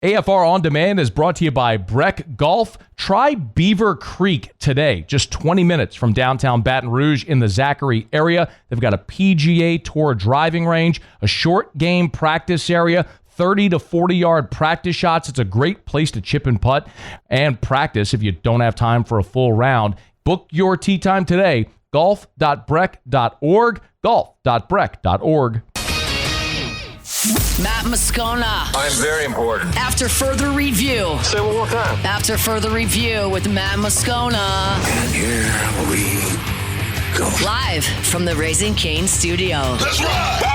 AFR On Demand is brought to you by Breck Golf. Try Beaver Creek today, just 20 minutes from downtown Baton Rouge in the Zachary area. They've got a PGA Tour driving range, a short game practice area, 30 to 40-yard practice shots. It's a great place to chip and putt and practice if you don't have time for a full round. Book your tee time today, golf.breck.org, golf.breck.org. Matt Moscona. I'm very important. After further review. Say it one more time. After further review with Matt Moscona. And here we go. Live from the Raising Cane studio. Let's ride! Woo!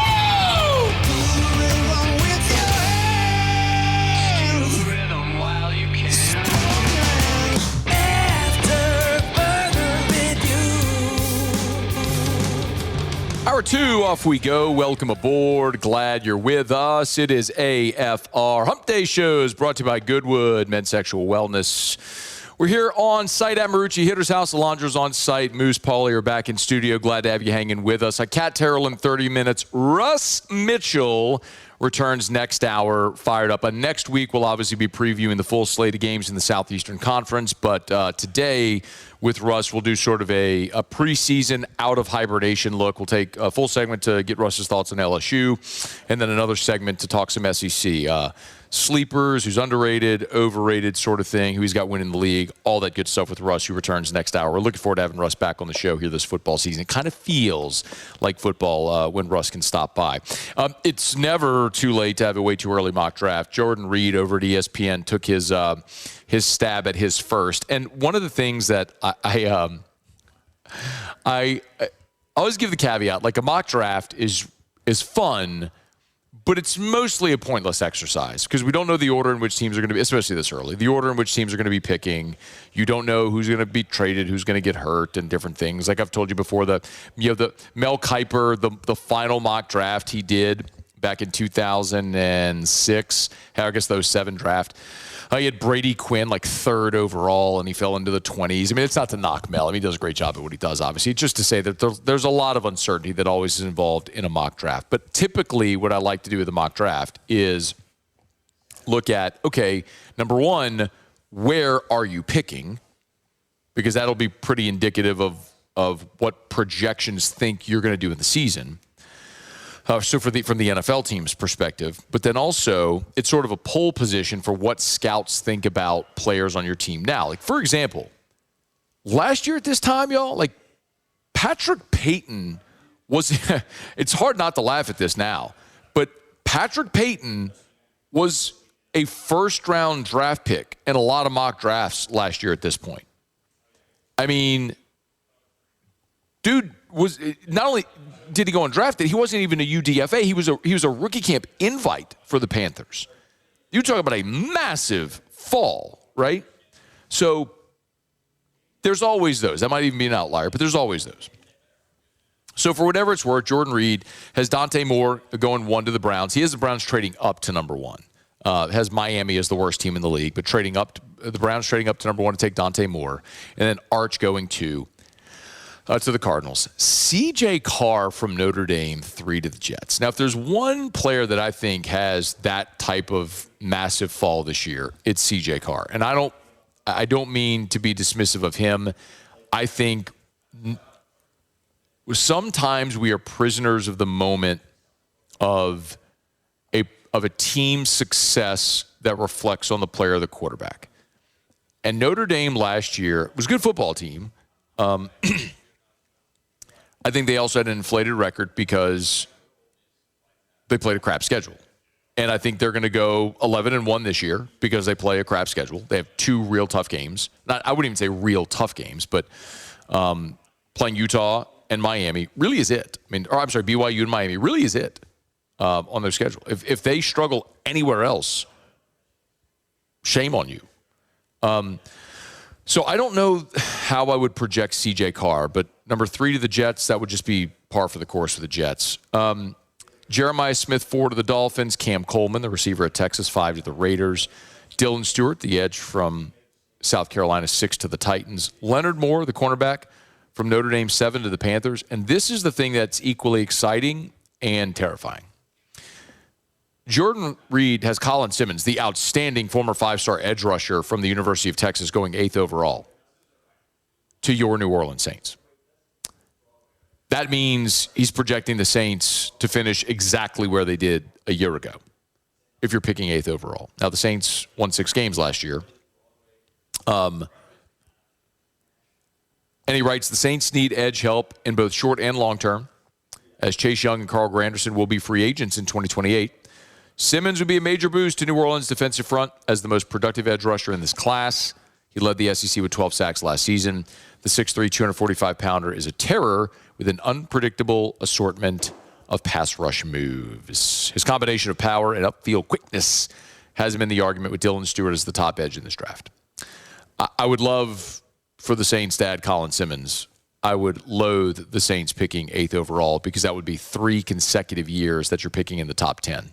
Hour 2, off we go. Welcome aboard. Glad you're with us. It is AFR Hump Day Shows brought to you by Goodwood Men's Sexual Wellness. We're here on site at Marucci Hitter's House. Alondra's on site. Moose, Paulie are back in studio. Glad to have you hanging with us. Cat Terrell in 30 minutes. Russ Mitchell returns next hour, fired up. Next week, we'll obviously be previewing the full slate of games in the Southeastern Conference. But today, with Russ, we'll do sort of a preseason out-of-hibernation look. We'll take a full segment to get Russ's thoughts on LSU, and then another segment to talk some SEC. Sleepers, who's underrated, overrated sort of thing, who he's got winning the league, all that good stuff with Russ, who returns next hour. We're looking forward to having Russ back on the show here this football season. It kind of feels like football when Russ can stop by. It's never too late to have a way too early mock draft. Jordan Reid over at ESPN took his stab at his first. And one of the things that I always give the caveat, like a mock draft is fun, but it's mostly a pointless exercise because we don't know the order in which teams are going to be, especially this early, the order in which teams are going to be picking. You don't know who's going to be traded, who's going to get hurt, and different things. Like I've told you before, the Mel Kiper, the final mock draft he did back in 2006, I guess those 7 draft. He had Brady Quinn like 3rd overall, and he fell into the 20s. I mean, it's not to knock Mel. I mean, he does a great job at what he does, obviously. It's just to say that there's a lot of uncertainty that always is involved in a mock draft. But typically what I like to do with a mock draft is look at, okay, number one, where are you picking? Because that'll be pretty indicative of what projections think you're going to do in the season. So from the NFL team's perspective, but then also it's sort of a pole position for what scouts think about players on your team now. Like, for example, last year at this time, y'all, like Patrick Payton was, it's hard not to laugh at this now, but Patrick Payton was a first-round draft pick in a lot of mock drafts last year at this point. I mean, dude was not only did he go undrafted, he wasn't even a UDFA. He was a rookie camp invite for the Panthers. You talk about a massive fall, right? So there's always those. That might even be an outlier, but there's always those. So for whatever it's worth, Jordan Reid has Dante Moore going 1 to the Browns. He has the Browns trading up to number 1. Has Miami as the worst team in the league, but the Browns trading up to number 1 to take Dante Moore, and then Arch going 2. To the Cardinals. C.J. Carr from Notre Dame, 3 to the Jets. Now, if there's one player that I think has that type of massive fall this year, it's C.J. Carr. And I don't mean to be dismissive of him. I think sometimes we are prisoners of the moment of a team's success that reflects on the player or the quarterback. And Notre Dame last year was a good football team. I think they also had an inflated record because they played a crap schedule. And I think they're going to go 11-1 this year because they play a crap schedule. They have 2 real tough games. I wouldn't even say real tough games, but playing Utah and Miami really is it. BYU and Miami really is it on their schedule. If they struggle anywhere else, shame on you. So I don't know how I would project C.J. Carr, but number 3 to the Jets, that would just be par for the course for the Jets. Jeremiah Smith, 4 to the Dolphins. Cam Coleman, the receiver at Texas, 5 to the Raiders. Dylan Stewart, the edge from South Carolina, 6 to the Titans. Leonard Moore, the cornerback from Notre Dame, 7 to the Panthers. And this is the thing that's equally exciting and terrifying. Jordan Reid has Colin Simmons, the outstanding former 5-star edge rusher from the University of Texas, going 8th overall to your New Orleans Saints. That means he's projecting the Saints to finish exactly where they did a year ago, if you're picking 8th overall. Now, the Saints won 6 games last year. And he writes, the Saints need edge help in both short and long term, as Chase Young and Carl Granderson will be free agents in 2028. Simmons would be a major boost to New Orleans' defensive front as the most productive edge rusher in this class. He led the SEC with 12 sacks last season. The 6'3", 245-pounder is a terror with an unpredictable assortment of pass rush moves. His combination of power and upfield quickness has him in the argument with Dylan Stewart as the top edge in this draft. I would love for the Saints to add Colin Simmons. I would loathe the Saints picking 8th overall because that would be 3 consecutive years that you're picking in the top 10.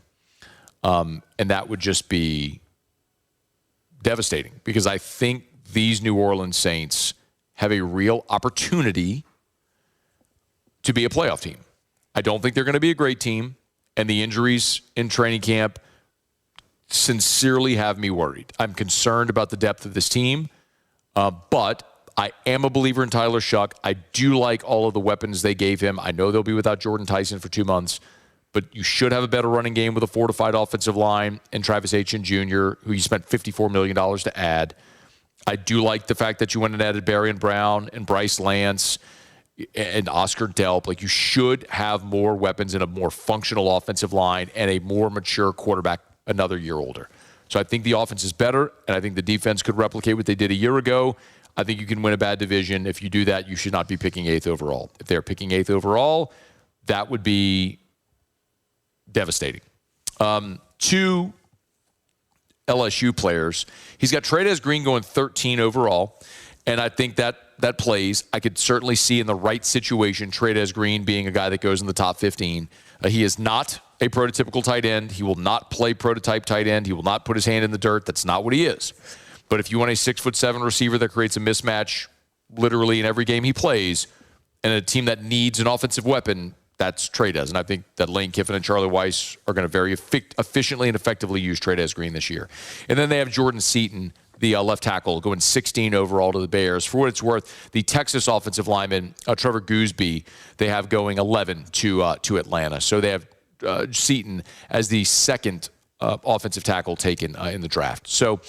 And that would just be devastating because I think these New Orleans Saints have a real opportunity to be a playoff team. I don't think they're going to be a great team, and the injuries in training camp sincerely have me worried. I'm concerned about the depth of this team, but I am a believer in Tyler Shuck. I do like all of the weapons they gave him. I know they'll be without Jordan Tyson for 2 months, but you should have a better running game with a fortified offensive line and Travis Etienne Jr., who you spent $54 million to add. I do like the fact that you went and added Barry Brown and Bryce Lance and Oscar Delp. Like, you should have more weapons and a more functional offensive line and a more mature quarterback another year older. So I think the offense is better, and I think the defense could replicate what they did a year ago. I think you can win a bad division. If you do that, you should not be picking 8th overall. If they're picking 8th overall, that would be devastating. 2 LSU players. He's got Trey'Dez Green going 13 overall, and I think that plays. I could certainly see in the right situation Trey'Dez Green being a guy that goes in the top 15. He is not a prototypical tight end. He will not play prototype tight end. He will not put his hand in the dirt. That's not what he is. But if you want a 6'7" receiver that creates a mismatch literally in every game he plays, and a team that needs an offensive weapon, that's Trey'Dez. And I think that Lane Kiffin and Charlie Weiss are going to very efficiently and effectively use Trey'Dez Green this year. And then they have Jordan Seaton, the left tackle, going 16 overall to the Bears. For what it's worth, the Texas offensive lineman, Trevor Gooseby, they have going 11 to Atlanta. So they have Seaton as the second offensive tackle taken in the draft. So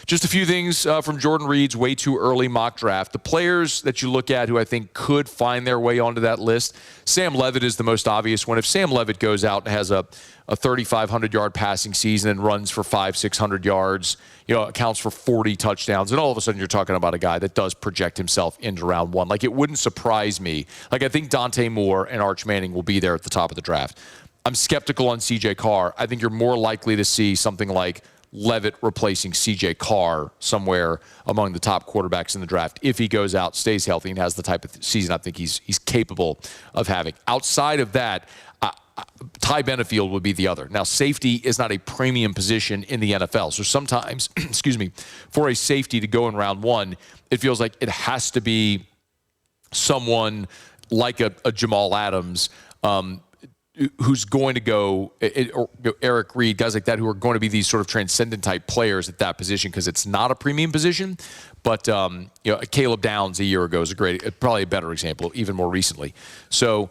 just a few things from Jordan Reid's way too early mock draft. The players that you look at who I think could find their way onto that list, Sam Levitt is the most obvious one. If Sam Levitt goes out and has a 3,500-yard passing season and runs for 500-600 yards, accounts for 40 touchdowns, and all of a sudden you're talking about a guy that does project himself into round 1. Like, it wouldn't surprise me. Like, I think Dante Moore and Arch Manning will be there at the top of the draft. I'm skeptical on C.J. Carr. I think you're more likely to see something like Levitt replacing C.J. Carr somewhere among the top quarterbacks in the draft if he goes out, stays healthy, and has the type of season I think he's capable of having. Outside of that, Ty Benefield would be the other. Now, safety is not a premium position in the NFL. So sometimes, for a safety to go in round 1, it feels like it has to be someone like a Jamal Adams, who's going to go, or Eric Reid, guys like that, who are going to be these sort of transcendent type players at that position because it's not a premium position. But Caleb Downs a year ago is probably a better example, even more recently. So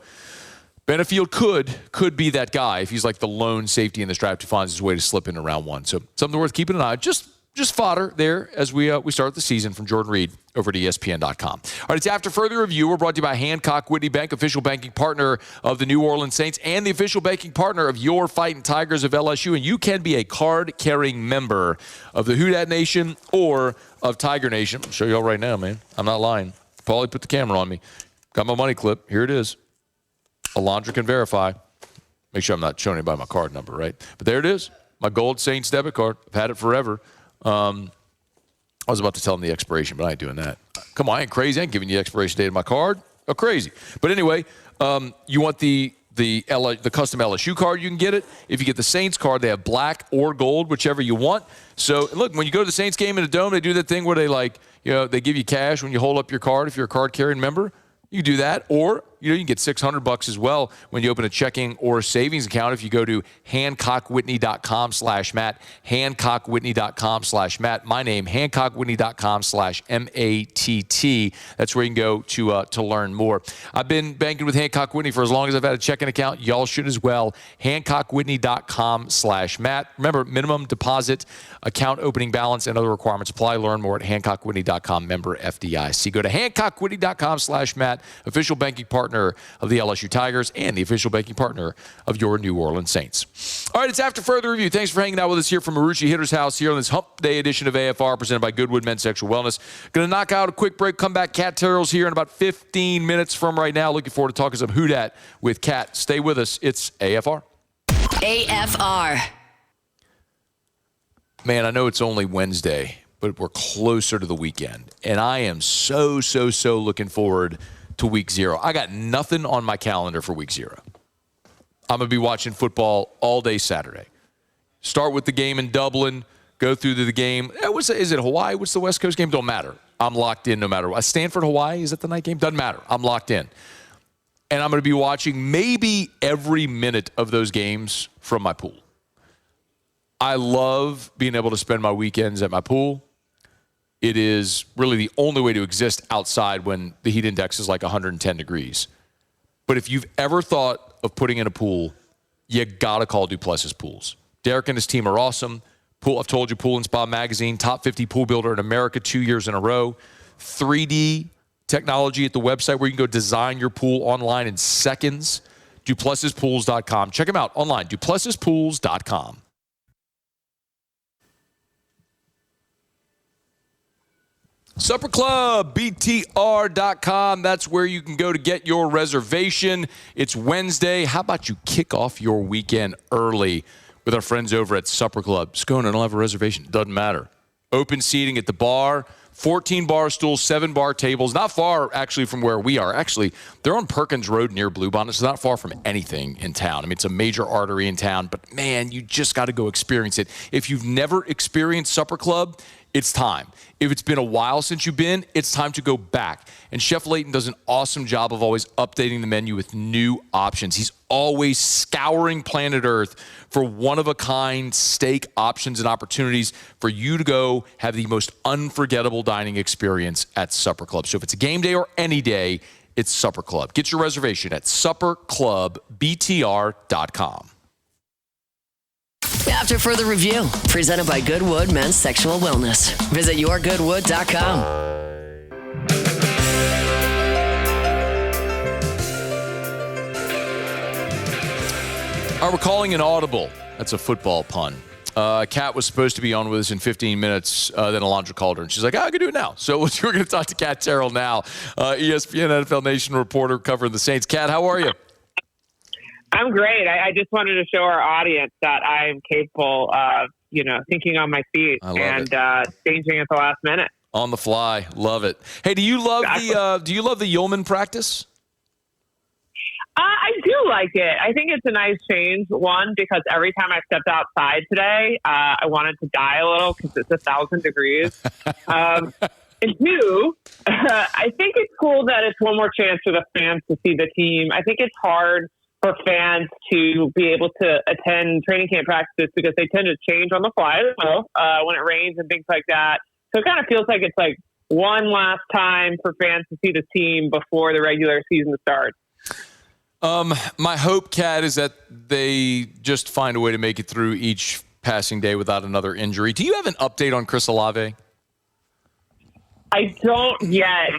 Benefield could be that guy if he's like the lone safety in this draft who finds his way to slip into round 1. So something worth keeping an eye on. Just fodder there as we start the season from Jordan Reid over at ESPN.com. All right, it's After Further Review. We're brought to you by Hancock Whitney Bank, official banking partner of the New Orleans Saints and the official banking partner of your Fighting Tigers of LSU. And you can be a card-carrying member of the Houdat Nation or of Tiger Nation. I'll show you all right now, man. I'm not lying. Paulie put the camera on me. Got my money clip. Here it is. Alondra can verify. Make sure I'm not showing anybody my card number, right? But there it is. My gold Saints debit card. I've had it forever. I was about to tell him the expiration, but I ain't doing that. Come on, I ain't crazy. I ain't giving you the expiration date of my card. Oh, crazy. But anyway, you want the custom LSU card, you can get it. If you get the Saints card, they have black or gold, whichever you want. So, look, when you go to the Saints game in a dome, they do that thing where they give you cash when you hold up your card if you're a card-carrying member. You do that. Or you can get $600 as well when you open a checking or a savings account if you go to HancockWhitney.com/Matt, HancockWhitney.com/Matt. My name, HancockWhitney.com/MATT. That's where you can go to learn more. I've been banking with Hancock Whitney for as long as I've had a checking account. Y'all should as well. HancockWhitney.com/Matt. Remember, minimum deposit, account opening balance, and other requirements apply. Learn more at HancockWhitney.com, member FDIC. Go to HancockWhitney.com/Matt, official banking partner of the LSU Tigers and the official banking partner of your New Orleans Saints. All right, it's After Further Review. Thanks for hanging out with us here from Marucci Hitter's House here on this Hump Day edition of AFR presented by Goodwood Men's Sexual Wellness. Going to knock out a quick break, come back. Kat Terrell's here in about 15 minutes from right now. Looking forward to talking some Who Dat with Kat. Stay with us. It's AFR. AFR. Man, I know it's only Wednesday, but we're closer to the weekend. And I am so looking forward to week 0. I got nothing on my calendar for week 0. I'm going to be watching football all day Saturday. Start with the game in Dublin, go through to the game. Is it Hawaii? What's the West Coast game? Don't matter. I'm locked in no matter what. Stanford, Hawaii, is it the night game? Doesn't matter. I'm locked in. And I'm going to be watching maybe every minute of those games from my pool. I love being able to spend my weekends at my pool. It is really the only way to exist outside when the heat index is like 110 degrees. But if you've ever thought of putting in a pool, you got to call Duplessis Pools. Derek and his team are awesome. I've told you, Pool & Spa Magazine, top 50 pool builder in America 2 years in a row. 3D technology at the website where you can go design your pool online in seconds. DuplessisPools.com. Check them out online, DuplessisPools.com. Supper Club, BTR.com. That's where you can go to get your reservation. It's Wednesday. How about you kick off your weekend early with our friends over at Supper Club? Scone, I don't have a reservation. Doesn't matter. Open seating at the bar, 14 bar stools, 7 bar tables. Not far, actually, from where we are. Actually, they're on Perkins Road near Bluebonnet. It's not far from anything in town. I mean, it's a major artery in town. But, man, you just got to go experience it. If you've never experienced Supper Club, it's time. If it's been a while since you've been, it's time to go back. And Chef Layton does an awesome job of always updating the menu with new options. He's always scouring planet Earth for one-of-a-kind steak options and opportunities for you to go have the most unforgettable dining experience at Supper Club. So if it's a game day or any day, it's Supper Club. Get your reservation at supperclubbtr.com. After Further Review, presented by Goodwood Men's Sexual Wellness. Visit yourgoodwood.com. All right, we're calling an audible. That's a football pun. Kat was supposed to be on with us in 15 minutes. Then Alondra called her, and she's like, I can do it now. So we're going to talk to Kat Terrell now, ESPN NFL Nation reporter covering the Saints. Kat, how are you? I'm great. I just wanted to show our audience that I'm capable of, thinking on my feet and changing at the last minute. On the fly. Love it. Hey, do you love the Yeoman practice? I do like it. I think it's a nice change. One, because every time I stepped outside today, I wanted to die a little because it's 1,000 degrees. And two, I think it's cool that it's one more chance for the fans to see the team. I think it's hard for fans to be able to attend training camp practices because they tend to change on the fly when it rains and things like that. So it kind of feels like it's like one last time for fans to see the team before the regular season starts. My hope, Kat, is that they just find a way to make it through each passing day without another injury. Do you have an update on Chris Olave? I don't yet.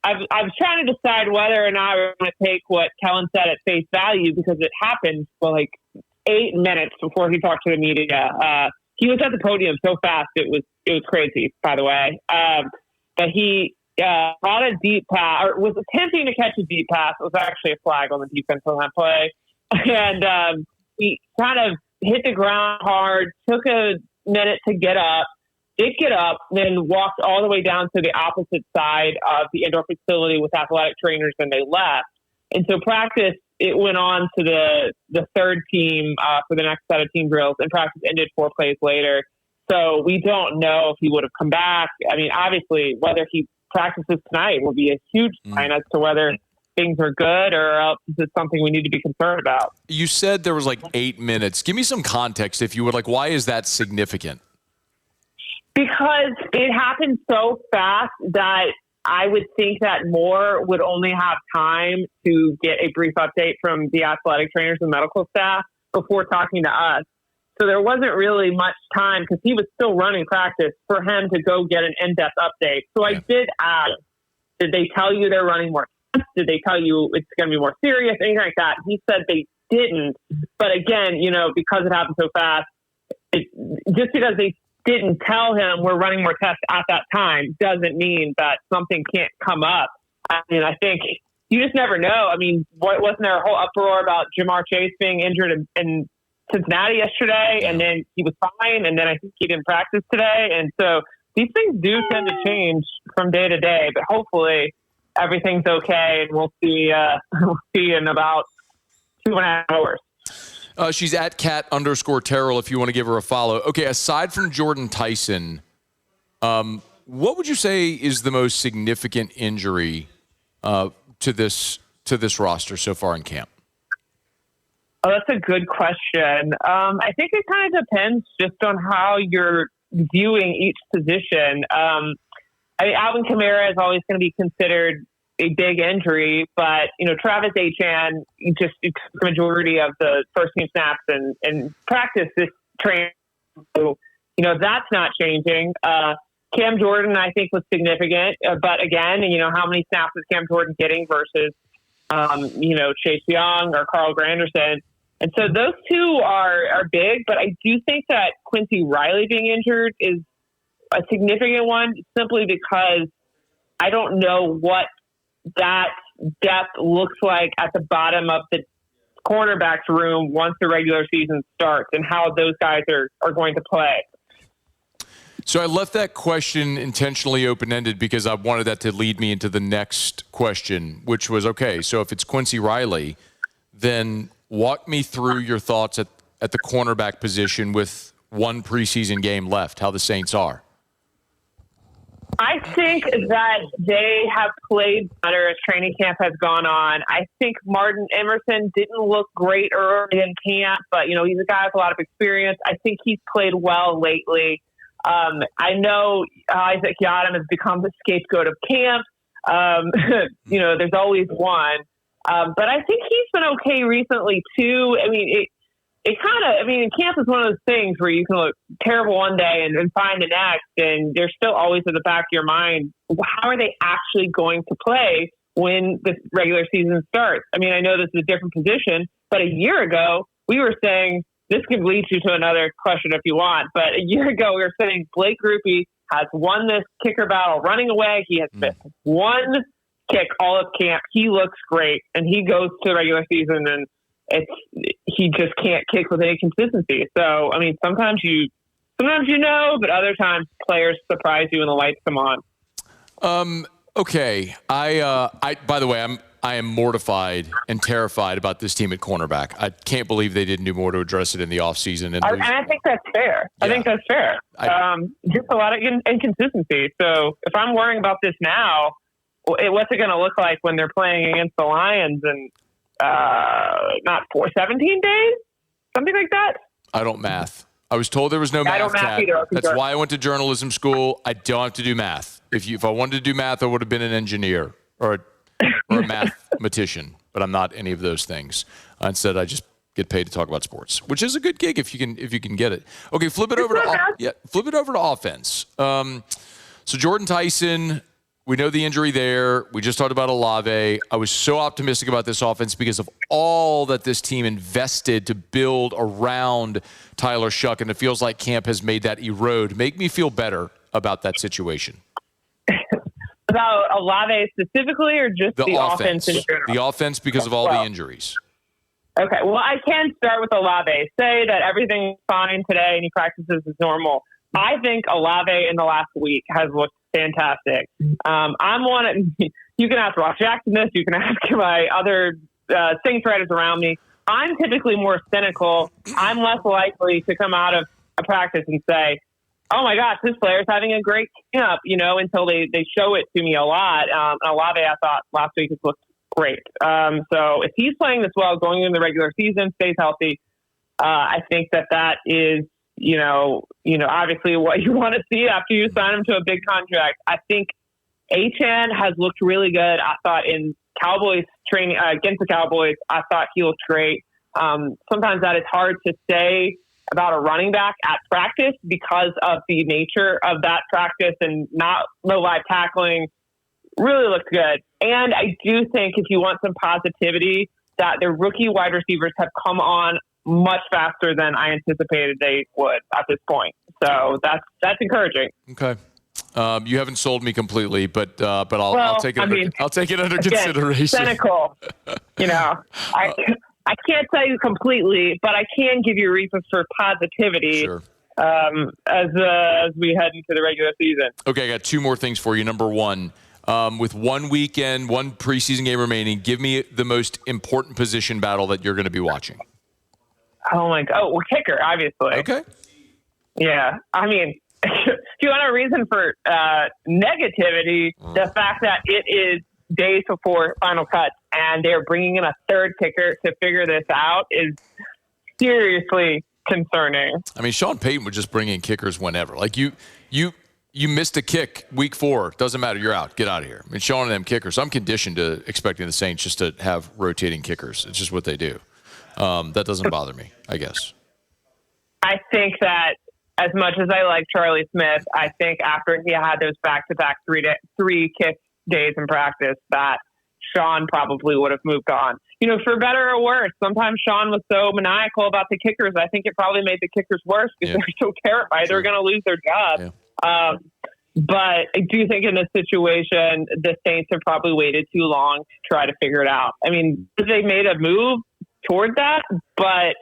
I was trying to decide whether or not I was going to take what Kellen said at face value because it happened for like 8 minutes before he talked to the media. He was at the podium so fast it was crazy. By the way, but he caught a deep pass or was attempting to catch a deep pass. It was actually a flag on the defense on that play, and he kind of hit the ground hard. Took a minute to get up. Did get up, then walked all the way down to the opposite side of the indoor facility with athletic trainers, and they left. And so practice, it went on to the third team for the next set of team drills, and practice ended 4 plays later. So we don't know if he would have come back. I mean, obviously, whether he practices tonight will be a huge sign as to whether things are good or else it's something we need to be concerned about. You said there was like 8 minutes. Give me some context, if you would. Like, why is that significant? Because it happened so fast that I would think that Moore would only have time to get a brief update from the athletic trainers and medical staff before talking to us. So there wasn't really much time because he was still running practice for him to go get an in-depth update. So I did ask, did they tell you they're running more tests? Did they tell you it's going to be more serious? Anything like that? He said they didn't. But again, because it happened so fast, just because they didn't tell him we're running more tests at that time doesn't mean that something can't come up. I mean, I think you just never know. I mean, wasn't there a whole uproar about Jamar Chase being injured in Cincinnati yesterday, and then he was fine, and then I think he didn't practice today. And so these things do tend to change from day to day, but hopefully everything's okay, and we'll see in about 2.5 hours. She's at @Cat_Terrell if you want to give her a follow. Okay, aside from Jordan Tyson, what would you say is the most significant injury to this roster so far in camp? Oh, that's a good question. I think it kind of depends just on how you're viewing each position. Alvin Kamara is always going to be considered a big injury, but Travis Etienne just took the majority of the first team snaps and practice this training. So, that's not changing. Cam Jordan, I think, was significant, but again, how many snaps is Cam Jordan getting versus Chase Young or Carl Granderson? And so those two are big, but I do think that Quincy Riley being injured is a significant one simply because I don't know what that depth looks like at the bottom of the cornerbacks room once the regular season starts and how those guys are going to play. So I left that question intentionally open-ended because I wanted that to lead me into the next question, which was, okay, so if it's Quincy Riley, then walk me through your thoughts at the cornerback position with one preseason game left, how the Saints are. I think that they have played better as training camp has gone on. I think Martin Emerson didn't look great early in camp, but, he's a guy with a lot of experience. I think he's played well lately. I know Isaac Yiadom has become the scapegoat of camp. There's always one. But I think he's been okay recently, too. I mean, camp is one of those things where you can look terrible one day and fine the next, and they're still always at the back of your mind, how are they actually going to play when the regular season starts? I mean, I know this is a different position, but a year ago, we were saying, this could lead you to another question if you want, but a year ago, we were saying Blake Grupe has won this kicker battle running away. He has missed one kick all of camp. He looks great, and he goes to the regular season, and he just can't kick with any consistency. So, I mean, sometimes you know, but other times players surprise you when the lights come on. Okay. I by the way, I am mortified and terrified about this team at cornerback. I can't believe they didn't do more to address it in the offseason. And I think that's fair. Yeah. I think that's fair. Just a lot of inconsistency. So if I'm worrying about this now, what's it going to look like when they're playing against the Lions and 17 days? Something like that? I don't math. I was told there was no math. I don't math either. That's why I went to journalism school. I don't have to do math. If I wanted to do math, I would have been an engineer or a mathematician, but I'm not any of those things. Instead, I just get paid to talk about sports, which is a good gig if you can get it. Okay, flip it over to offense. So Jordan Tyson, we know the injury there. We just talked about Olave. I was so optimistic about this offense because of all that this team invested to build around Tyler Shuck, and it feels like camp has made that erode. Make me feel better about that situation. About Olave specifically, or just the offense in general? The offense because of all the injuries. Okay, well, I can start with Olave. Say that everything's fine today and he practices as normal. I think Olave in the last week has looked fantastic. I'm one. You can ask Ross Jackson this. You can ask my other Saints writers around me. I'm typically more cynical. I'm less likely to come out of a practice and say, oh my gosh, this player's having a great camp, until they show it to me a lot. And Olave, I thought last week has looked great. So if he's playing this well going into the regular season, stays healthy, I think that is, obviously what you want to see after you sign him to a big contract. I think Achane has looked really good. I thought in Cowboys training against the Cowboys, I thought he looked great. Sometimes that is hard to say about a running back at practice because of the nature of that practice and not the live tackling. Really looked good. And I do think if you want some positivity, that the rookie wide receivers have come on much faster than I anticipated they would at this point. So that's encouraging. Okay. You haven't sold me completely, but I'll take it. I'll take it under consideration. Cynical. I can't tell you completely, but I can give you reasons for positivity. Sure. As we head into the regular season. Okay, I got two more things for you. Number one, with one weekend, one preseason game remaining, give me the most important position battle that you're going to be watching. Oh my God! Well, kicker, obviously. Okay. Yeah, I mean, if you want a reason for negativity, the fact that it is days before final cuts and they're bringing in a third kicker to figure this out is seriously concerning. I mean, Sean Payton would just bring in kickers whenever. Like you missed a kick week 4. Doesn't matter. You're out. Get out of here. I mean, Sean and them kickers. I'm conditioned to expecting the Saints just to have rotating kickers. It's just what they do. That doesn't bother me, I guess. I think that as much as I like Charlie Smith, I think after he had those back-to-back three kick days in practice that Sean probably would have moved on. For better or worse, sometimes Sean was so maniacal about the kickers, I think it probably made the kickers worse because they're so terrified they're going to lose their job. Yeah. But I do think in this situation, the Saints have probably waited too long to try to figure it out. I mean, they made a move toward that, but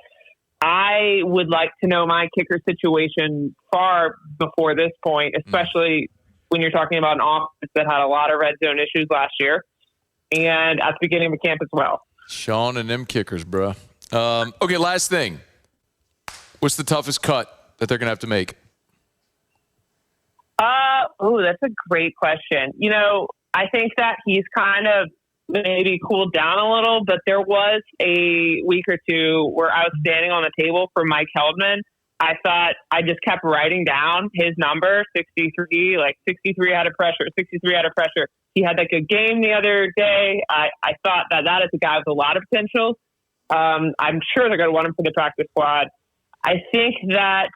I would like to know my kicker situation far before this point, especially when you're talking about an offense that had a lot of red zone issues last year and at the beginning of camp as well. Sean and them kickers, bro. Okay, last thing. What's the toughest cut that they're going to have to make? That's a great question. I think that he's kind of maybe cooled down a little, but there was a week or two where I was standing on the table for Mike Heldman. I thought I just kept writing down his number, 63, like 63 out of pressure. He had that good game the other day. I thought that is a guy with a lot of potential. I'm sure they're going to want him for the practice squad. I think that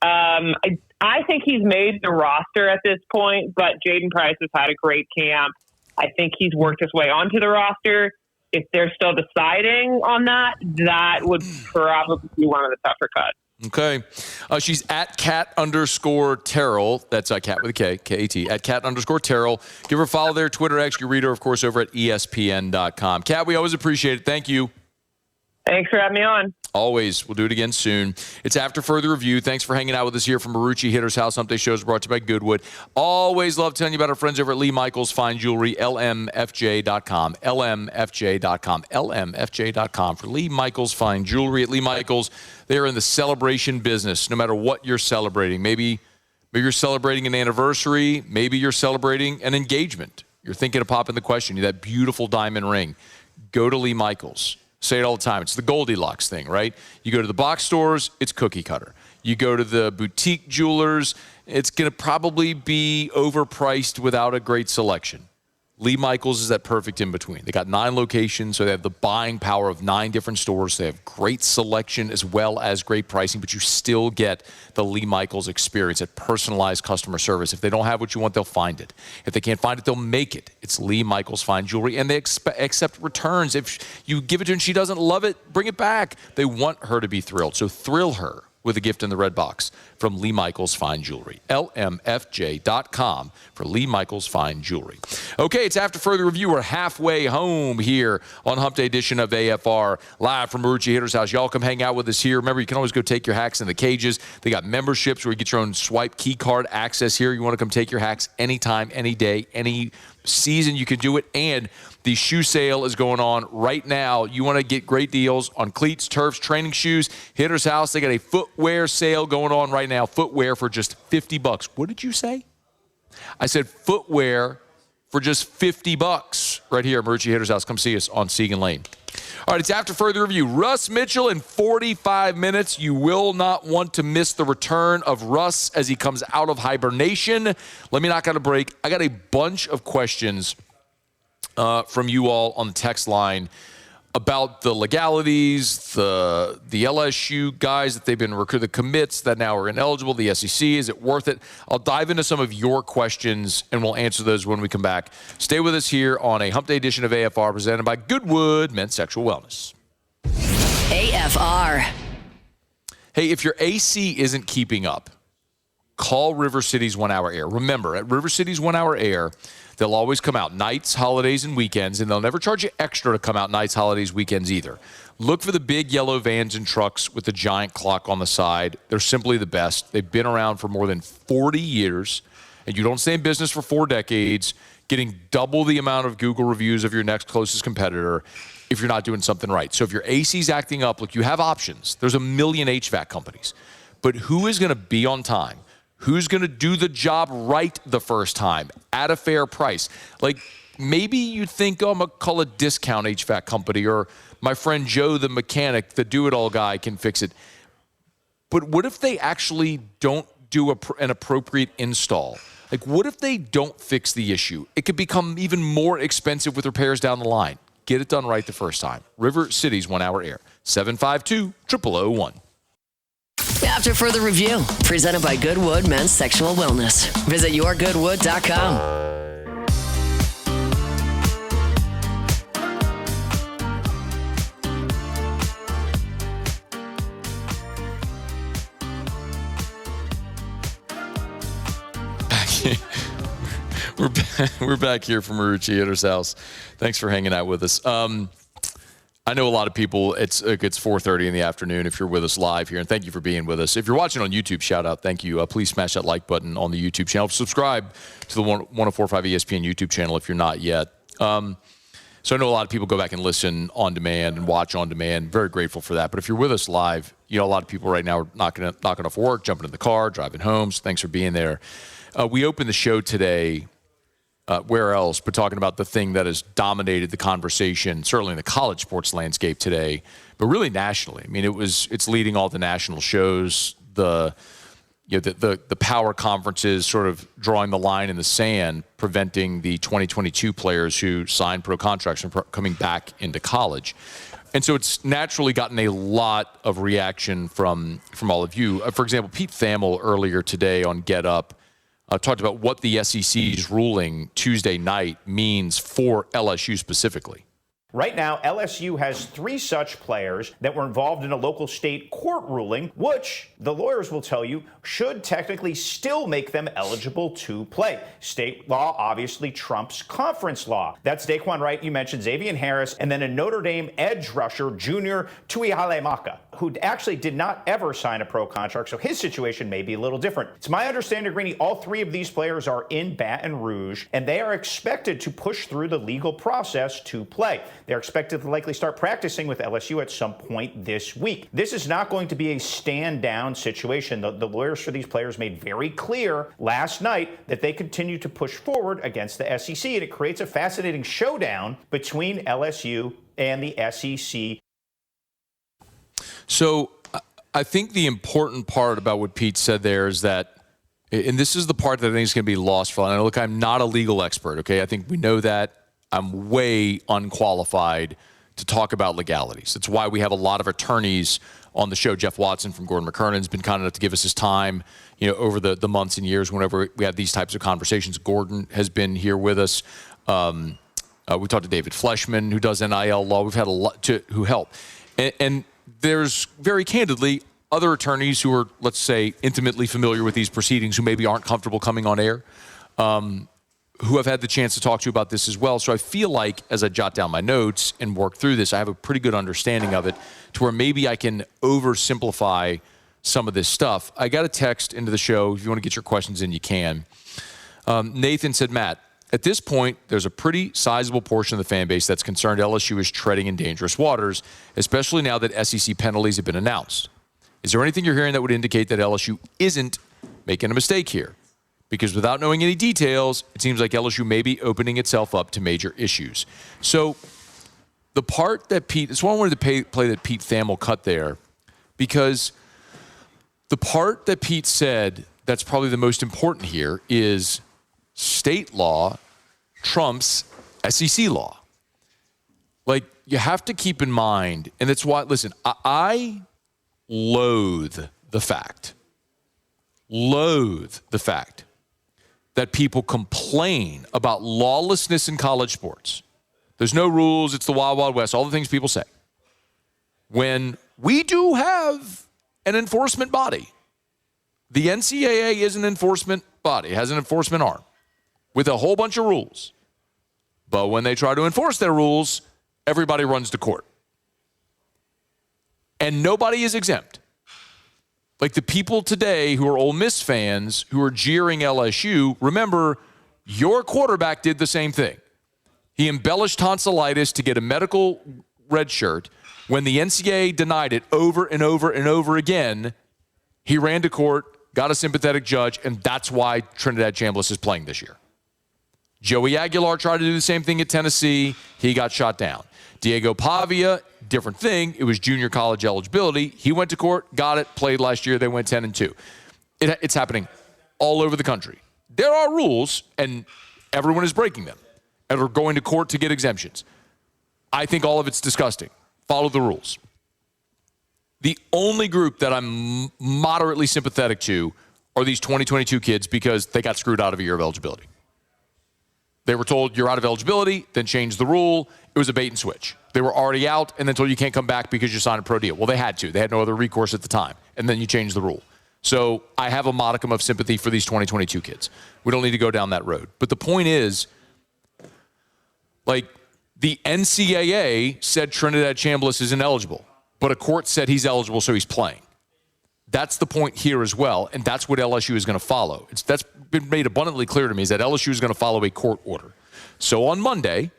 I think he's made the roster at this point, but Jaden Price has had a great camp. I think he's worked his way onto the roster. If they're still deciding on that, that would probably be one of the tougher cuts. Okay. She's at @Cat_Terrell. That's Cat with a K, K-A-T, at @Cat_Terrell. Give her a follow there, Twitter X. You read her, of course, over at ESPN.com. Cat, we always appreciate it. Thank you. Thanks for having me on. Always. We'll do it again soon. It's After Further Review. Thanks for hanging out with us here from Marucci Hitter's House Hump Day Shows brought to you by Goodwood. Always love telling you about our friends over at Lee Michaels Fine Jewelry, LMFJ.com, LMFJ.com, LMFJ.com for Lee Michaels Fine Jewelry. At Lee Michaels, they're in the celebration business, no matter what you're celebrating. Maybe you're celebrating an anniversary. Maybe you're celebrating an engagement. You're thinking of popping the question, that beautiful diamond ring. Go to Lee Michaels. Say it all the time. It's the Goldilocks thing, right? You go to the box stores, it's cookie cutter. You go to the boutique jewelers, it's going to probably be overpriced without a great selection. Lee Michaels is that perfect in between. They got 9 locations, so they have the buying power of 9 different stores. They have great selection as well as great pricing, but you still get the Lee Michaels experience, that personalized customer service. If they don't have what you want, they'll find it. If they can't find it, they'll make it. It's Lee Michaels Fine Jewelry, and they accept returns. If you give it to her and she doesn't love it, bring it back. They want her to be thrilled, so thrill her with a gift in the red box from Lee Michaels Fine Jewelry. LMFJ.com for Lee Michaels Fine Jewelry. Okay, it's After Further Review. We're halfway home here on Hump Day edition of AFR, live from Marucci Hitter's House. Y'all come hang out with us here. Remember, you can always go take your hacks in the cages. They got memberships where you get your own swipe key card access here. You want to come take your hacks anytime, any day, any season, you can do it. And the shoe sale is going on right now. You want to get great deals on cleats, turfs, training shoes. Hitter's House, they got a footwear sale going on right now. Footwear for just $50. What did you say? I said footwear for just $50 right here at Marucci Hitter's House. Come see us on Seagan Lane. All right, it's after further review. Russ Mitchell in 45 minutes. You will not want to miss the return of Russ as he comes out of hibernation. Let me knock out a break. I got a bunch of questions from you all on the text line about the legalities, the LSU guys that they've been recruited, the commits that now are ineligible, the SEC. Is it worth it? I'll dive into some of your questions, and we'll answer those when we come back. Stay with us here on a Hump Day edition of AFR presented by Goodwood Men's Sexual Wellness. AFR. Hey, if your AC isn't keeping up, call River City's 1 Hour Air. Remember, at River City's 1 Hour Air, they'll always come out nights, holidays, and weekends, and they'll never charge you extra to come out nights, holidays, weekends either. Look for the big yellow vans and trucks with the giant clock on the side. They're simply the best. They've been around for more than 40 years, and you don't stay in business for 4 decades, getting double the amount of Google reviews of your next closest competitor if you're not doing something right. So if your AC's acting up, look, you have options. There's a million HVAC companies. But who is going to be on time? Who's going to do the job right the first time at a fair price? Like, maybe you think, oh, I'm going to call a discount HVAC company, or my friend Joe, the mechanic, the do-it-all guy, can fix it. But what if they actually don't do an appropriate install? Like, what if they don't fix the issue? It could become even more expensive with repairs down the line. Get it done right the first time. River City's 1 Hour Air, 752-0001. After further review, presented by Goodwood Men's Sexual Wellness. Visit yourgoodwood.com. We're back here from Marucci Hitter's House. Thanks for hanging out with us. I know a lot of people, it's 4:30 in the afternoon if you're with us live here, and thank you for being with us. If you're watching on YouTube, shout out, thank you. Please smash that like button on the YouTube channel. Subscribe to the 1045 ESPN YouTube channel if you're not yet. So I know a lot of people go back and listen on demand and watch on demand. Very grateful for that. But if you're with us live, you know, a lot of people right now are knocking off work, jumping in the car, driving home. So thanks for being there. We opened the show today, where else, but talking about the thing that has dominated the conversation, certainly in the college sports landscape today, but really nationally. I mean, it's leading all the national shows, the power conferences sort of drawing the line in the sand, preventing the 2022 players who signed pro contracts from coming back into college. And so it's naturally gotten a lot of reaction from all of you. For example, Pete Thamel earlier today on Get Up talked about what the SEC's ruling Tuesday night means for LSU specifically. Right now, LSU has 3 such players that were involved in a local state court ruling, which the lawyers will tell you should technically still make them eligible to play. State law obviously trumps conference law. That's Daquan Wright, you mentioned, Xavier Harris, and then a Notre Dame edge rusher, Junior Tuihalemaka, who actually did not ever sign a pro contract, so his situation may be a little different. It's my understanding, Greeny, all 3 of these players are in Baton Rouge, and they are expected to push through the legal process to play. They're expected to likely start practicing with LSU at some point this week. This is not going to be a stand-down situation. The lawyers for these players made very clear last night that they continue to push forward against the SEC, and it creates a fascinating showdown between LSU and the SEC. So I think the important part about what Pete said there is that, and this is the part that I think is going to be lost for. And look, I'm not a legal expert, okay? I think we know that. I'm way unqualified to talk about legalities. That's why we have a lot of attorneys on the show. Jeff Watson from Gordon McKernan has been kind enough to give us his time, you know, over the months and years whenever we have these types of conversations. Gordon has been here with us. We talked to David Fleshman, who does NIL law. We've had a lot who help. And there's very candidly other attorneys who are, let's say, intimately familiar with these proceedings who maybe aren't comfortable coming on air, who have had the chance to talk to you about this as well. So I feel like as I jot down my notes and work through this, I have a pretty good understanding of it to where maybe I can oversimplify some of this stuff. I got a text into the show. If you want to get your questions in, you can. Nathan said, Matt, at this point, there's a pretty sizable portion of the fan base that's concerned LSU is treading in dangerous waters, especially now that SEC penalties have been announced. Is there anything you're hearing that would indicate that LSU isn't making a mistake here? Because without knowing any details, it seems like LSU may be opening itself up to major issues. So the part that it's why I wanted to play that Pete Thamel cut there, because the part that Pete said that's probably the most important here is state law trumps SEC law. Like, you have to keep in mind, and that's why, listen, I loathe the fact that people complain about lawlessness in college sports. There's no rules. It's the Wild Wild West, all the things people say. When we do have an enforcement body, the NCAA is an enforcement body, has an enforcement arm with a whole bunch of rules. But when they try to enforce their rules, everybody runs to court. And nobody is exempt. Like the people today who are Ole Miss fans who are jeering LSU, remember, your quarterback did the same thing. He embellished tonsillitis to get a medical red shirt. When the NCAA denied it over and over and over again, he ran to court, got a sympathetic judge, and that's why Trinidad Chambliss is playing this year. Joey Aguilar tried to do the same thing at Tennessee. He got shot down. Diego Pavia, different thing. It was junior college eligibility. He went to court, got it, played last year. They went 10-2. It's happening all over the country. There are rules, and everyone is breaking them and are going to court to get exemptions. I think all of it's disgusting. Follow the rules. The only group that I'm moderately sympathetic to are these 2022 kids because they got screwed out of a year of eligibility. They were told you're out of eligibility, then changed the rule. It was a bait and switch. They were already out and then told you can't come back because you signed a pro deal. Well, they had to. They had no other recourse at the time. And then you changed the rule. So I have a modicum of sympathy for these 2022 kids. We don't need to go down that road. But the point is, like, the NCAA said Trinidad Chambliss is ineligible, but a court said he's eligible, so he's playing. That's the point here as well, and that's what LSU is going to follow. That's been made abundantly clear to me, is that LSU is going to follow a court order. So on Monday,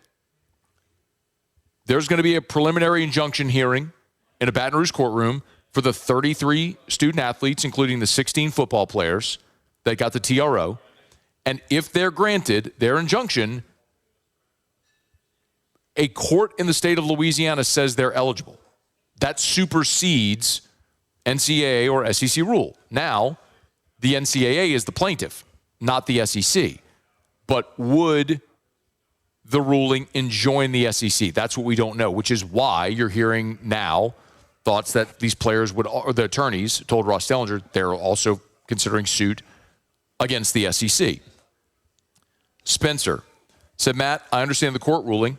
there's going to be a preliminary injunction hearing in a Baton Rouge courtroom for the 33 student athletes, including the 16 football players that got the TRO. And if they're granted their injunction, a court in the state of Louisiana says they're eligible. That supersedes NCAA or SEC rule. Now, the NCAA is the plaintiff, not the SEC. But would the ruling enjoin the SEC? That's what we don't know, which is why you're hearing now thoughts that these players would, or the attorneys told Ross Dellinger they're also considering suit against the SEC. Spencer said, Matt, I understand the court ruling,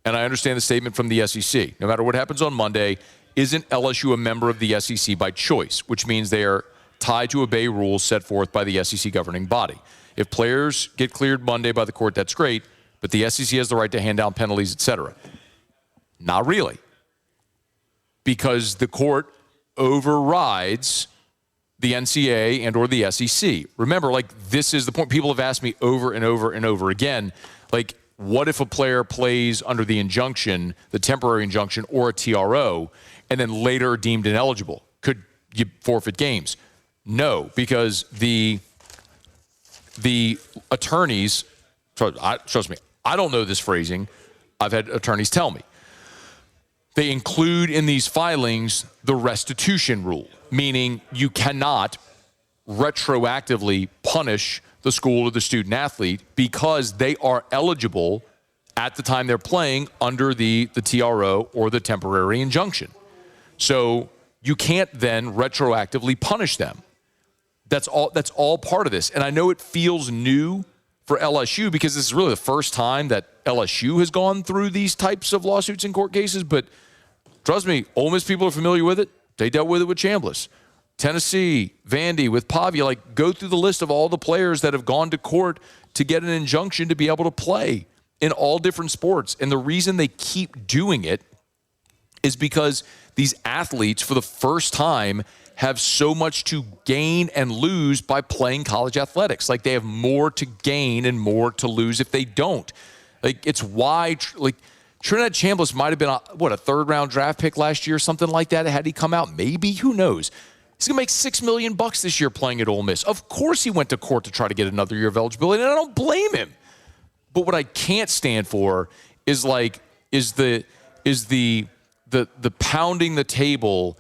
and I understand the statement from the SEC. No matter what happens on Monday, isn't LSU a member of the SEC by choice, which means they are tied to obey rules set forth by the SEC governing body. If players get cleared Monday by the court, that's great, but the SEC has the right to hand down penalties, etc. Not really, because the court overrides the NCAA and or the SEC. Remember, like, this is the point. People have asked me over and over and over again, like, what if a player plays under the injunction, the temporary injunction, or a TRO, and then later deemed ineligible? Could you forfeit games? No, because the attorneys, trust me, I don't know this phrasing. I've had attorneys tell me. They include in these filings the restitution rule, meaning you cannot retroactively punish the school or the student athlete because they are eligible at the time they're playing under the TRO or the temporary injunction. So you can't then retroactively punish them. That's all part of this. And I know it feels new for LSU because this is really the first time that LSU has gone through these types of lawsuits in court cases. But trust me, Ole Miss people are familiar with it. They dealt with it with Chambliss. Tennessee, Vandy, with Pavia, like, go through the list of all the players that have gone to court to get an injunction to be able to play in all different sports. And the reason they keep doing it is because these athletes, for the first time, have so much to gain and lose by playing college athletics. Like, they have more to gain and more to lose if they don't. Like, it's why, like, Trinidad Chambliss might have been, a third-round draft pick last year, something like that. Had he come out, maybe, who knows? He's going to make $6 million this year playing at Ole Miss. Of course he went to court to try to get another year of eligibility, and I don't blame him. But what I can't stand for is the pounding the table,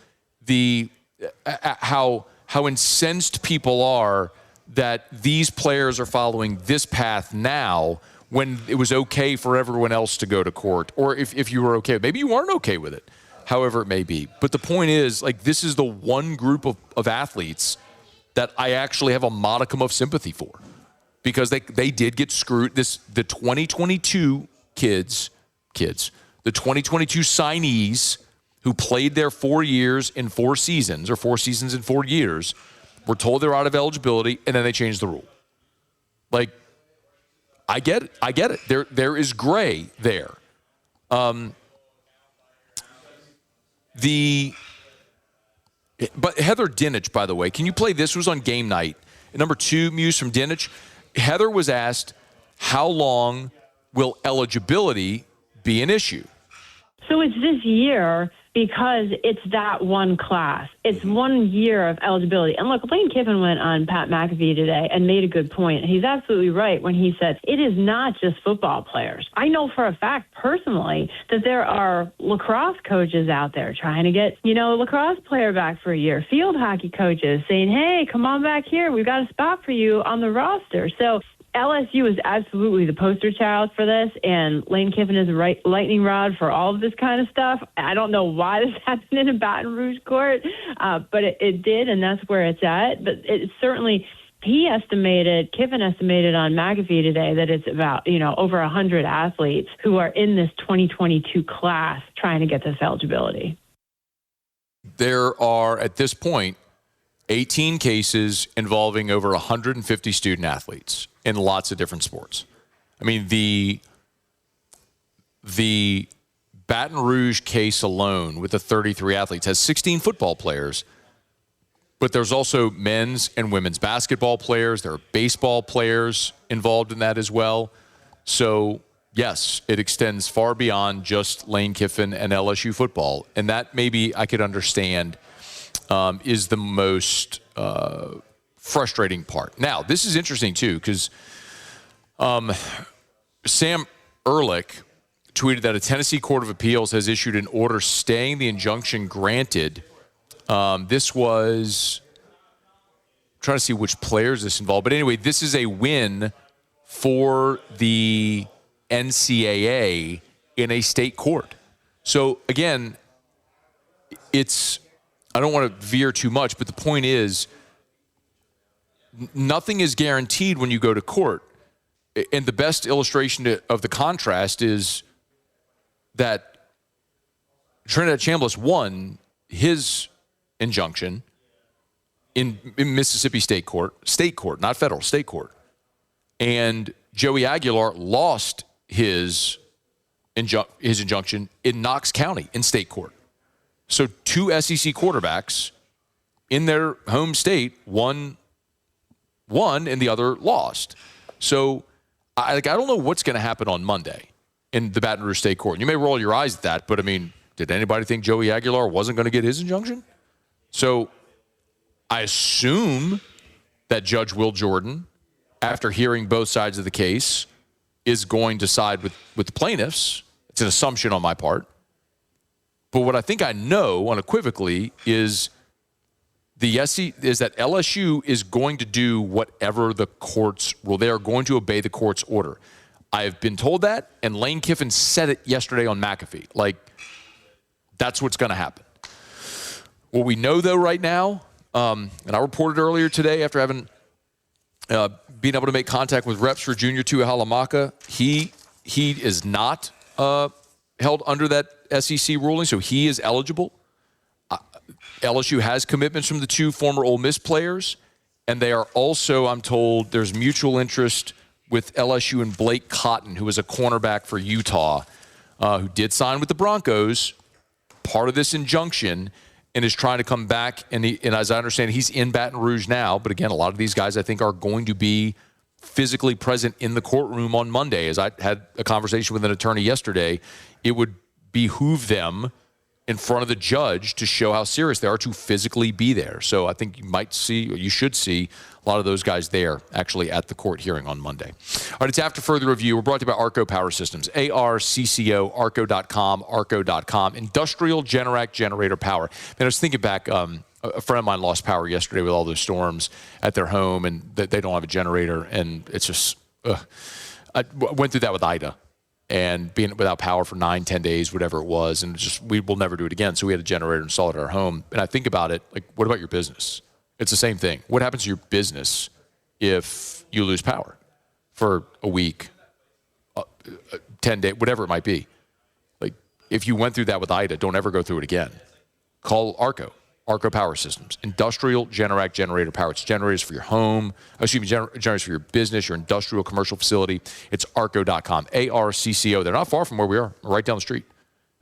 how incensed people are that these players are following this path now when it was okay for everyone else to go to court, or if you were okay. Maybe you weren't okay with it, however it may be. But the point is, like, this is the one group of athletes that I actually have a modicum of sympathy for, because they did get screwed. The 2022 kids, the 2022 signees who played their 4 years in 4 seasons, or 4 seasons in 4 years, were told they're out of eligibility, and then they changed the rule. Like, I get it. There is gray there. But Heather Dinich, by the way, can you play this? Was on game night. Number 2, Muse from Dinich. Heather was asked, how long will eligibility be an issue? So it's this year because it's that one class. It's 1 year of eligibility. And look, Lane Kiffin went on Pat McAfee today and made a good point. He's absolutely right when he said it is not just football players. I know for a fact personally that there are lacrosse coaches out there trying to get, a lacrosse player back for a year. Field hockey coaches saying, hey, come on back here. We've got a spot for you on the roster. So LSU is absolutely the poster child for this, and Lane Kiffin is a lightning rod for all of this kind of stuff. I don't know why this happened in a Baton Rouge court, but it did, and that's where it's at. But it certainly, Kiffin estimated on McAfee today that it's about, over 100 athletes who are in this 2022 class trying to get this eligibility. There are, at this point, 18 cases involving over 150 student athletes in lots of different sports. I mean, the Baton Rouge case alone with the 33 athletes has 16 football players, but there's also men's and women's basketball players. There are baseball players involved in that as well. So, yes, it extends far beyond just Lane Kiffin and LSU football. And that maybe I could understand is the most frustrating part. Now, this is interesting, too, because Sam Ehrlich tweeted that a Tennessee Court of Appeals has issued an order staying the injunction granted. This was, I'm trying to see which players this involved. But anyway, this is a win for the NCAA in a state court. So, again, I don't want to veer too much, but the point is, nothing is guaranteed when you go to court. And the best illustration of the contrast is that Trinidad Chambliss won his injunction in Mississippi State Court, not federal, state court. And Joey Aguilar lost his injunction in Knox County in state court. So 2 SEC quarterbacks in their home state, one and the other lost. So I don't know what's going to happen on Monday in the Baton Rouge State Court. You may roll your eyes at that, but I mean, did anybody think Joey Aguilar wasn't going to get his injunction? So I assume that Judge Will Jordan, after hearing both sides of the case, is going to side with the plaintiffs. It's an assumption on my part. But what I think I know unequivocally is that LSU is going to do whatever the courts rule. They are going to obey the court's order. I've been told that, and Lane Kiffin said it yesterday on McAfee. Like, that's what's going to happen. What we know, though, right now, and I reported earlier today after having been able to make contact with reps for Junior Tuihalamaka, he is not held under that SEC ruling, so he is eligible. LSU has commitments from the 2 former Ole Miss players, and they are also, I'm told, there's mutual interest with LSU and Blake Cotton, who is a cornerback for Utah, who did sign with the Broncos, part of this injunction, and is trying to come back. And as I understand, he's in Baton Rouge now. But again, a lot of these guys, I think, are going to be physically present in the courtroom on Monday. As I had a conversation with an attorney yesterday, it would behoove them in front of the judge to show how serious they are to physically be there. So I think you should see a lot of those guys there actually at the court hearing on Monday. All right, it's After Further Review. We're brought to you by Arco Power Systems, ARCCO, arco.com, arco.com, industrial Generac generator power. And I was thinking back, a friend of mine lost power yesterday with all those storms at their home, and they don't have a generator, and it's just, I went through that with Ida. And being without power for 9-10 days, whatever it was, and we will never do it again. So we had a generator installed at our home. And I think about it, like, what about your business? It's the same thing. What happens to your business if you lose power for a week, 10 days, whatever it might be? Like, if you went through that with Ida, don't ever go through it again. Call Arco Power Systems, industrial Generac generator power. It's generators for your home, generators for your business, your industrial commercial facility. It's arco.com, ARCCO. They're not far from where we are, right down the street.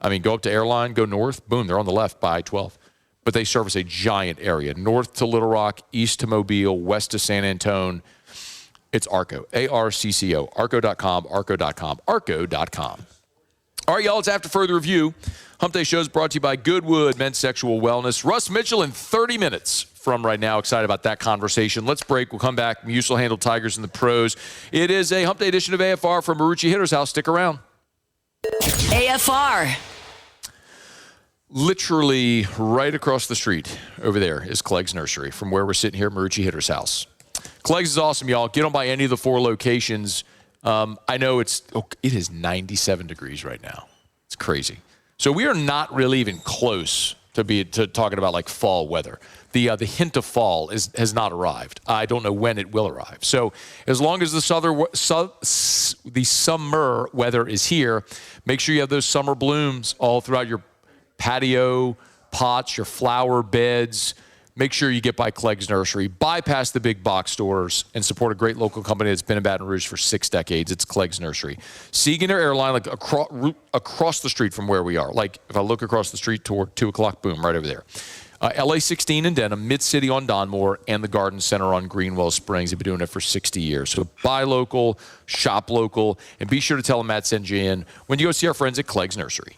I mean, go up to Airline, go north, boom, they're on the left by 12. But they service a giant area, north to Little Rock, east to Mobile, west to San Antone. It's Arco, ARCCO, arco.com, arco.com, arco.com. All right, y'all, it's After Further Review. Hump Day Show is brought to you by Goodwood Men's Sexual Wellness. Russ Mitchell in 30 minutes from right now. Excited about that conversation. Let's break. We'll come back. Musil handle Tigers in the pros. It is a Hump Day edition of AFR from Marucci Hitter's House. Stick around. AFR. Literally right across the street over there is Clegg's Nursery from where we're sitting here at Marucci Hitter's House. Clegg's is awesome, y'all. Get them by any of the 4 locations. I know it is 97 degrees right now. It's crazy. So we are not really even close to talking about like fall weather. The hint of fall has not arrived. I don't know when it will arrive. So as long as the summer weather is here, make sure you have those summer blooms all throughout your patio, pots, your flower beds. Make sure you get by Clegg's Nursery, bypass the big box stores, and support a great local company that's been in Baton Rouge for 6 decades. It's Clegg's Nursery. Siegner Airline, like across the street from where we are. Like if I look across the street toward 2 o'clock, boom, right over there. LA 16 in Denham, Mid-City on Donmore, and the Garden Center on Greenwell Springs. They've been doing it for 60 years. So buy local, shop local, and be sure to tell them Matt sent you in when you go see our friends at Clegg's Nursery.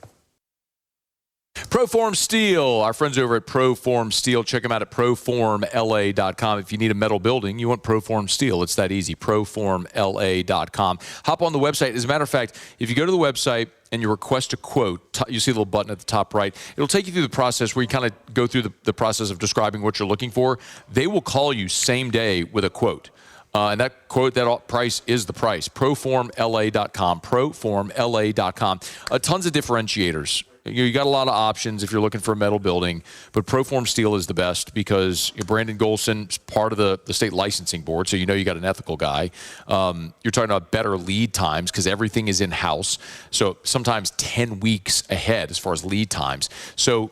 Proform Steel, our friends over at Proform Steel. Check them out at proformla.com. If you need a metal building, you want Proform Steel. It's that easy, proformla.com. Hop on the website. As a matter of fact, if you go to the website and you request a quote, you see a little button at the top right. It'll take you through the process where you kind of go through the process of describing what you're looking for. They will call you same day with a quote. And that quote, that price is the price. Proformla.com, proformla.com. Tons of differentiators. You got a lot of options if you're looking for a metal building, but Proform Steel is the best because Brandon Golson is part of the state licensing board, so you know you got an ethical guy. You're talking about better lead times because everything is in-house, so sometimes 10 weeks ahead as far as lead times. So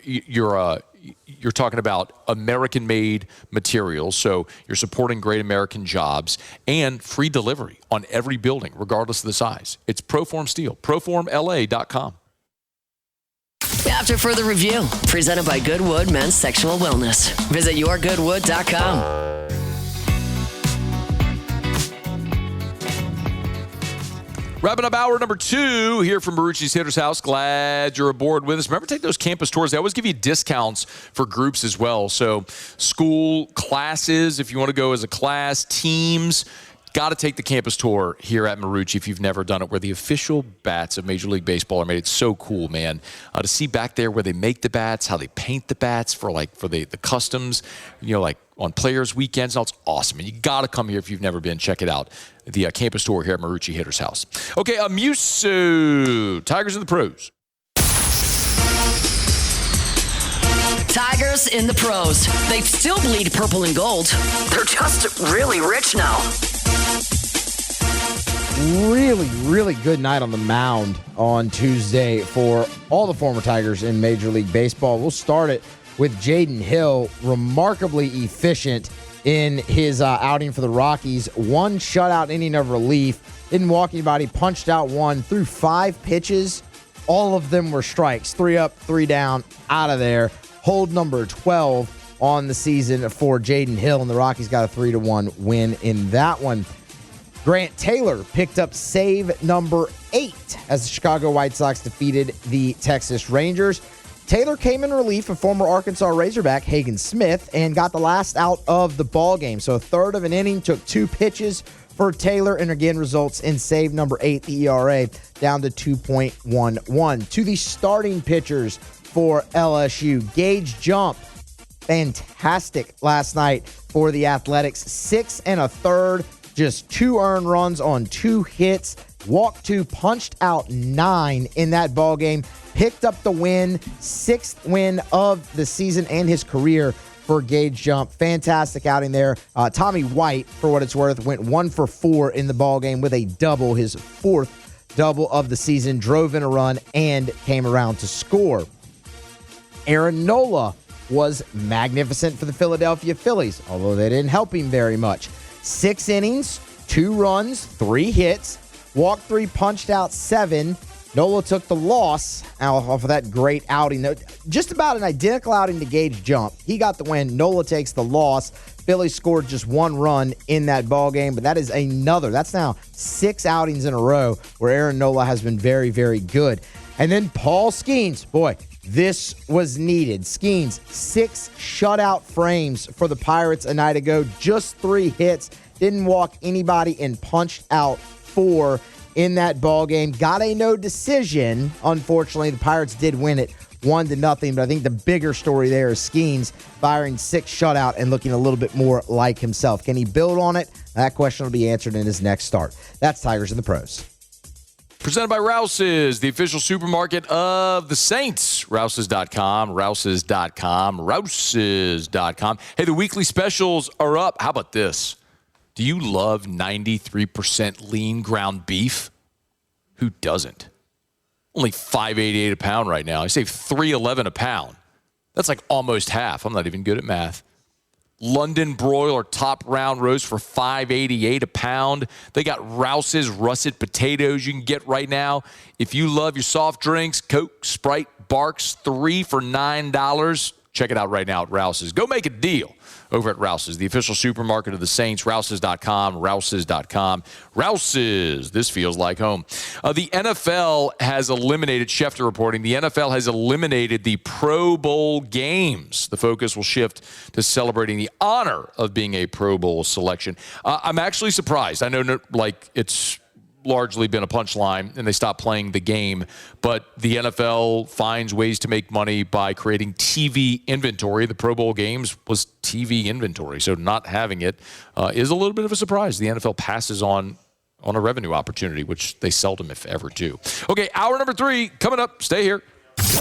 you're talking about American-made materials, so you're supporting great American jobs and free delivery on every building, regardless of the size. It's Proform Steel, proformla.com. After Further Review, presented by Goodwood Men's Sexual Wellness. Visit yourgoodwood.com. Wrapping up hour number 2 here from Marucci's Hitter's House. Glad you're aboard with us. Remember, take those campus tours. They always give you discounts for groups as well. So school, classes, if you want to go as a class, teams, got to take the campus tour here at Marucci if you've never done it, where the official bats of Major League Baseball are made. It's so cool, man. To see back there where they make the bats, how they paint the bats for the customs, like on players' weekends. It's awesome. And you got to come here if you've never been. Check it out. The campus tour here at Marucci Hitter's House. Okay, Musil, Tigers in the pros. Tigers in the pros. They still bleed purple and gold. They're just really rich now. Really, really good night on the mound on Tuesday for all the former Tigers in Major League Baseball. We'll start it with Jaden Hill, remarkably efficient in his outing for the Rockies. 1 shutout inning of relief. Didn't walk anybody, punched out 1, threw 5 pitches, All of them were strikes. 3 up, 3 down, out of there. Hold number 12 on the season for Jaden Hill, and the Rockies got a 3-1 win in that one. Grant Taylor picked up save number 8 as the Chicago White Sox defeated the Texas Rangers. Taylor came in relief of former Arkansas Razorback Hagen Smith and got the last out of the ball game. So a third of an inning, took 2 pitches for Taylor, and again results in save number 8, the ERA down to 2.11. To the starting pitchers for LSU, Gage Jump, fantastic last night for the Athletics. 6 1/3, just 2 earned runs on 2 hits. Walked 2, punched out 9 in that ball game. Picked up the win, 6th win of the season and his career for Gage Jump. Fantastic outing there. Tommy White, for what it's worth, went 1 for 4 in the ball game with a double, his 4th double of the season. Drove in a run and came around to score. Aaron Nola was magnificent for the Philadelphia Phillies, although they didn't help him very much. 6 innings, 2 runs, 3 hits, walked 3, punched out 7. Nola took the loss off of that great outing. Just about an identical outing to Gage Jump. He got the win. Nola takes the loss. Phillies scored just 1 run in that ball game, but that is that's now 6 outings in a row where Aaron Nola has been very, very good. And then Paul Skeens, boy, this was needed. Skeens, 6 shutout frames for the Pirates a night ago. Just 3 hits. Didn't walk anybody and punched out 4 in that ball game. Got a no decision. Unfortunately, the Pirates did win it 1-0. But I think the bigger story there is Skeens firing 6 shutout and looking a little bit more like himself. Can he build on it? That question will be answered in his next start. That's Tigers in the Pros. Presented by Rouse's, the official supermarket of the Saints. Rouse's.com, Rouse's.com, Rouse's.com. Hey, the weekly specials are up. How about this? Do you love 93% lean ground beef? Who doesn't? Only $5.88 a pound right now. I save $3.11 a pound. That's like almost half. I'm not even good at math. London broiler top round roast for $5.88 a pound. They got Rouse's russet potatoes you can get right now. If you love your soft drinks, Coke, Sprite, Barks, 3 for $9. Check it out right now at Rouse's. Go make a deal over at Rouse's, the official supermarket of the Saints. Rouse's.com, Rouse's.com. Rouse's, this feels like home. The NFL has eliminated, Schefter reporting, the NFL has eliminated the Pro Bowl games. The focus will shift to celebrating the honor of being a Pro Bowl selection. I'm actually surprised. I know, it's largely been a punchline and they stopped playing the game, but the NFL finds ways to make money by creating TV inventory. The Pro Bowl games was TV inventory, so not having it is a little bit of a surprise. The NFL passes on a revenue opportunity, which they seldom, if ever, do. Okay, hour number 3 coming up. Stay here.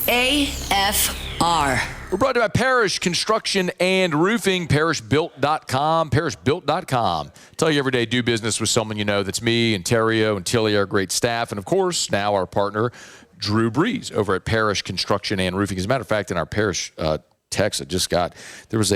AFR. We're brought to you by Parish Construction and Roofing, parishbuilt.com, parishbuilt.com. Tell you every day, do business with someone you know. That's me and Terrio and Tilly, our great staff. And, of course, now our partner, Drew Brees, over at Parish Construction and Roofing. As a matter of fact, in our Parish text I just got, there was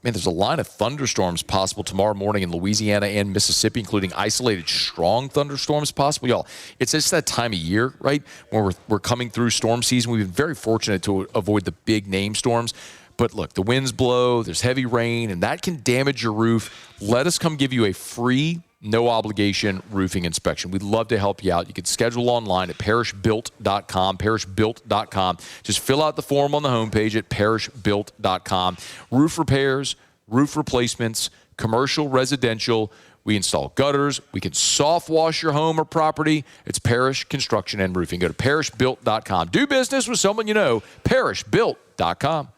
there's a line of thunderstorms possible tomorrow morning in Louisiana and Mississippi, including isolated strong thunderstorms possible. Y'all, it's just that time of year, right, when we're coming through storm season. We've been very fortunate to avoid the big name storms. But look, the winds blow, there's heavy rain, and that can damage your roof. Let us come give you a free, no-obligation roofing inspection. We'd love to help you out. You can schedule online at parishbuilt.com, parishbuilt.com. Just fill out the form on the homepage at parishbuilt.com. Roof repairs, roof replacements, commercial, residential. We install gutters. We can soft wash your home or property. It's Parish Construction and Roofing. Go to parishbuilt.com. Do business with someone you know. Parishbuilt.com.